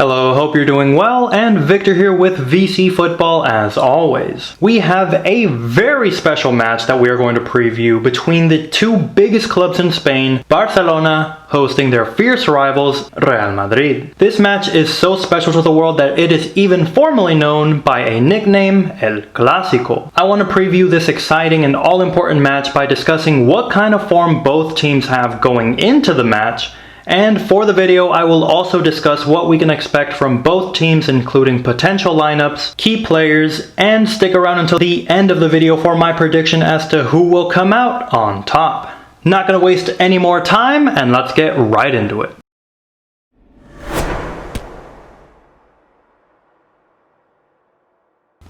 Hello, hope you're doing well, and Victor here with VC Football as always. We have a very special match that we are going to preview between the two biggest clubs in Spain, Barcelona hosting their fierce rivals, Real Madrid. This match is so special to the world that it is even formally known by a nickname, El Clasico. I want to preview this exciting and all-important match by discussing what kind of form both teams have going into the match. And for the video, I will also discuss what we can expect from both teams, including potential lineups, key players, and stick around until the end of the video for my prediction as to who will come out on top. Not gonna waste any more time, and let's get right into it.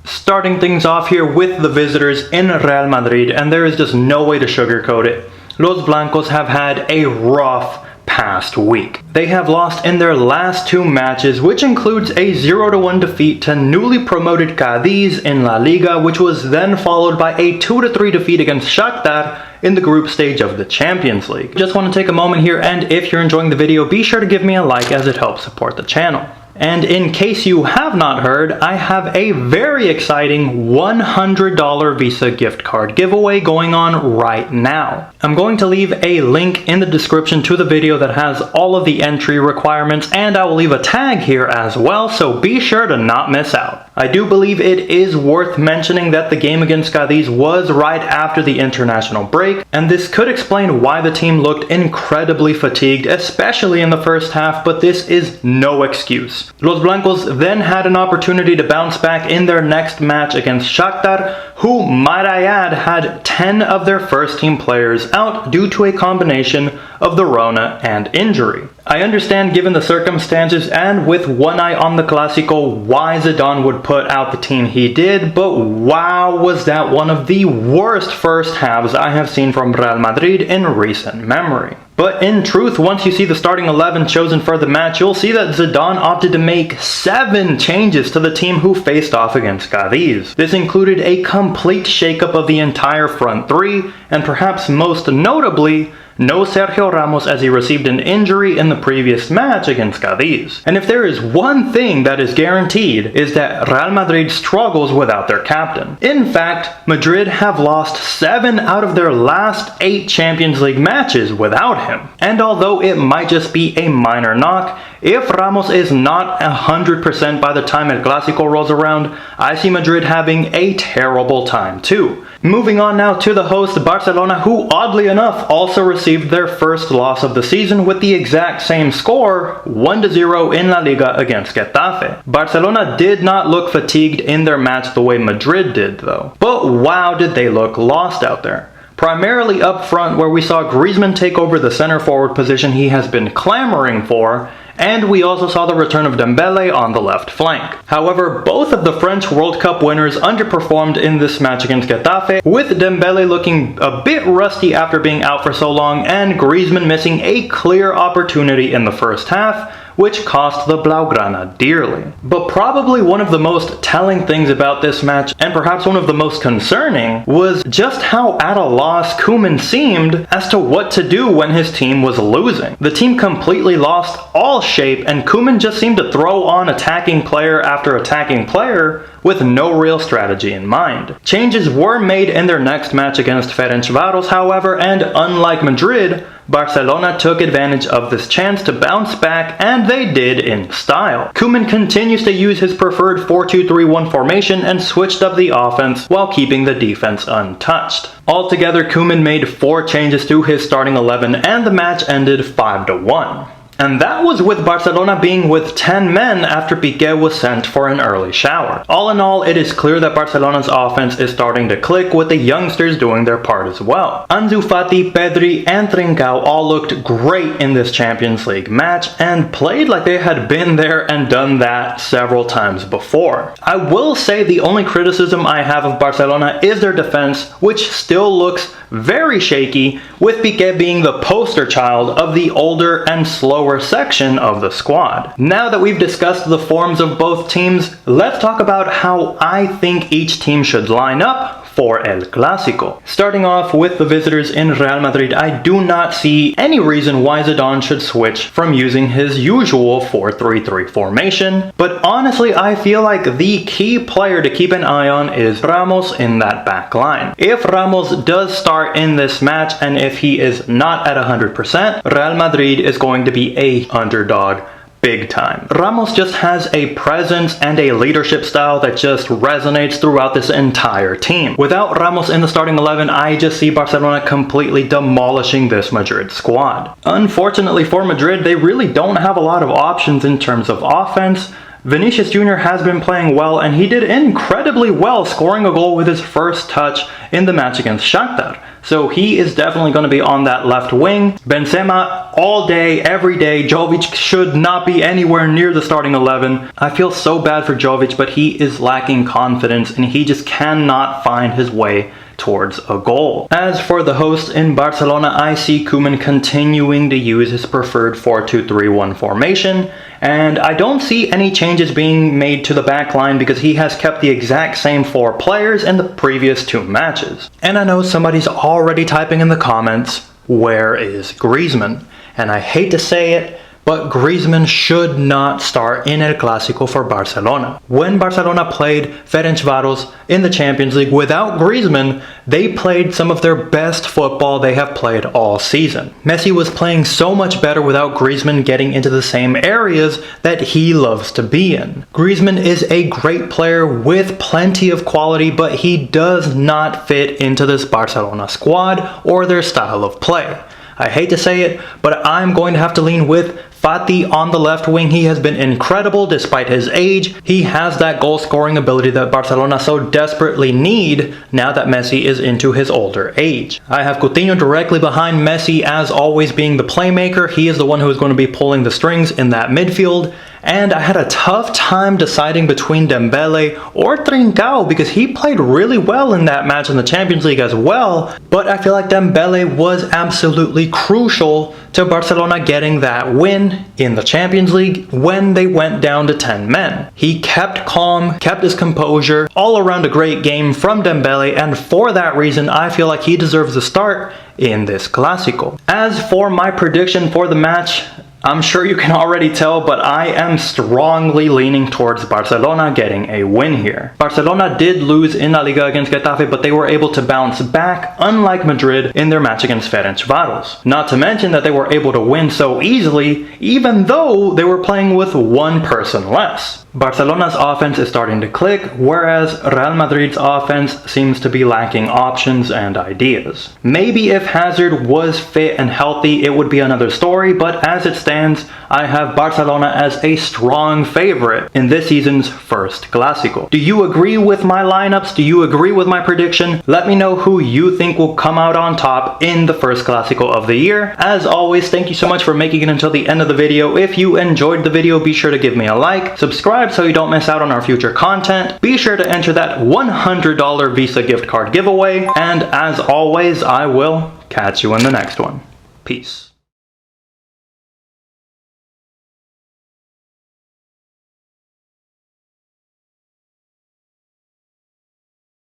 Starting things off here with the visitors in Real Madrid, and there is just no way to sugarcoat it. Los Blancos have had a rough past week. They have lost in their last two matches, which includes a 0-1 defeat to newly promoted Cadiz in La Liga, which was then followed by a 2-3 defeat against Shakhtar in the group stage of the Champions League. Just want to take a moment here, and if you're enjoying the video, be sure to give me a like as it helps support the channel. And in case you have not heard, I have a very exciting $100 Visa gift card giveaway going on right now. I'm going to leave a link in the description to the video that has all of the entry requirements, and I will leave a tag here as well, so be sure to not miss out. I do believe it is worth mentioning that the game against Cadiz was right after the international break, and this could explain why the team looked incredibly fatigued, especially in the first half, but this is no excuse. Los Blancos then had an opportunity to bounce back in their next match against Shakhtar, who, might I add, had 10 of their first team players out due to a combination of the Rona and injury. I understand, given the circumstances and with one eye on the Clasico, why Zidane would put out the team he did, but wow, was that one of the worst first halves I have seen from Real Madrid in recent memory. But in truth, once you see the starting 11 chosen for the match, you'll see that Zidane opted to make 7 changes to the team who faced off against Cadiz. This included a complete shakeup of the entire front three, and perhaps most notably, no Sergio Ramos as he received an injury in the previous match against Cadiz. And if there is one thing that is guaranteed, is that Real Madrid struggles without their captain. In fact, Madrid have lost 7 out of their last 8 Champions League matches without him. And although it might just be a minor knock, if Ramos is not 100% by the time El Clasico rolls around, I see Madrid having a terrible time too. Moving on now to the host Barcelona, who oddly enough also received their first loss of the season with the exact same score, 1-0 in La Liga against Getafe. Barcelona did not look fatigued in their match the way Madrid did though. But wow, did they look lost out there. Primarily up front, where we saw Griezmann take over the center forward position he has been clamoring for, and we also saw the return of Dembele on the left flank. However, both of the French World Cup winners underperformed in this match against Getafe, with Dembele looking a bit rusty after being out for so long, and Griezmann missing a clear opportunity in the first half, which cost the Blaugrana dearly. But probably one of the most telling things about this match, and perhaps one of the most concerning, was just how at a loss Koeman seemed as to what to do when his team was losing. The team completely lost all shape, and Koeman just seemed to throw on attacking player after attacking player with no real strategy in mind. Changes were made in their next match against Ferencváros, however, and unlike Madrid, Barcelona took advantage of this chance to bounce back, and they did in style. Koeman continues to use his preferred 4-2-3-1 formation and switched up the offense while keeping the defense untouched. Altogether, Koeman made 4 changes to his starting 11, and the match ended 5-1. And that was with Barcelona being with 10 men after Piqué was sent for an early shower. All in all, it is clear that Barcelona's offense is starting to click, with the youngsters doing their part as well. Ansu Fati, Pedri, and Trincao all looked great in this Champions League match and played like they had been there and done that several times before. I will say the only criticism I have of Barcelona is their defense, which still looks very shaky, with Piqué being the poster child of the older and slower section of the squad. Now that we've discussed the forms of both teams, let's talk about how I think each team should line up for El Clasico. Starting off with the visitors in Real Madrid, I do not see any reason why Zidane should switch from using his usual 4-3-3 formation, but honestly I feel like the key player to keep an eye on is Ramos in that back line. If Ramos does start in this match and if he is not at 100%, Real Madrid is going to be a underdog big time. Ramos just has a presence and a leadership style that just resonates throughout this entire team. Without Ramos in the starting 11, I just see Barcelona completely demolishing this Madrid squad. Unfortunately for Madrid, they really don't have a lot of options in terms of offense. Vinicius Jr. has been playing well, and he did incredibly well scoring a goal with his first touch in the match against Shakhtar. So he is definitely going to be on that left wing. Benzema all day, every day. Jovic should not be anywhere near the starting 11. I feel so bad for Jovic, but he is lacking confidence and he just cannot find his way towards a goal. As for the host in Barcelona, I see Koeman continuing to use his preferred 4-2-3-1 formation, and I don't see any changes being made to the back line because he has kept the exact same 4 players in the previous 2 matches. And I know somebody's already typing in the comments, where is Griezmann? And I hate to say it, but Griezmann should not start in El Clasico for Barcelona. When Barcelona played Ferencváros in the Champions League without Griezmann, they played some of their best football they have played all season. Messi was playing so much better without Griezmann getting into the same areas that he loves to be in. Griezmann is a great player with plenty of quality, but he does not fit into this Barcelona squad or their style of play. I hate to say it, but I'm going to have to lean with Fati on the left wing. He has been incredible despite his age. He has that goal scoring ability that Barcelona so desperately need now that Messi is into his older age. I have Coutinho directly behind Messi, as always being the playmaker. He is the one who is going to be pulling the strings in that midfield. And I had a tough time deciding between Dembele or Trincao because he played really well in that match in the Champions League as well. But I feel like Dembele was absolutely crucial to Barcelona getting that win in the Champions League when they went down to 10 men. He kept calm, kept his composure, all around a great game from Dembele, and for that reason I feel like he deserves a start in this Clasico. As for my prediction for the match, I'm sure you can already tell, but I am strongly leaning towards Barcelona getting a win here. Barcelona did lose in La Liga against Getafe, but they were able to bounce back, unlike Madrid in their match against Ferencváros. Not to mention that they were able to win so easily, even though they were playing with 1 person less. Barcelona's offense is starting to click, whereas Real Madrid's offense seems to be lacking options and ideas. Maybe if Hazard was fit and healthy, it would be another story, but as it stands, I have Barcelona as a strong favorite in this season's first Clasico. Do you agree with my lineups? Do you agree with my prediction? Let me know who you think will come out on top in the first Clasico of the year. As always, thank you so much for making it until the end of the video. If you enjoyed the video, be sure to give me a like, subscribe so you don't miss out on our future content. Be sure to enter that $100 Visa gift card giveaway. And as always, I will catch you in the next one. Peace.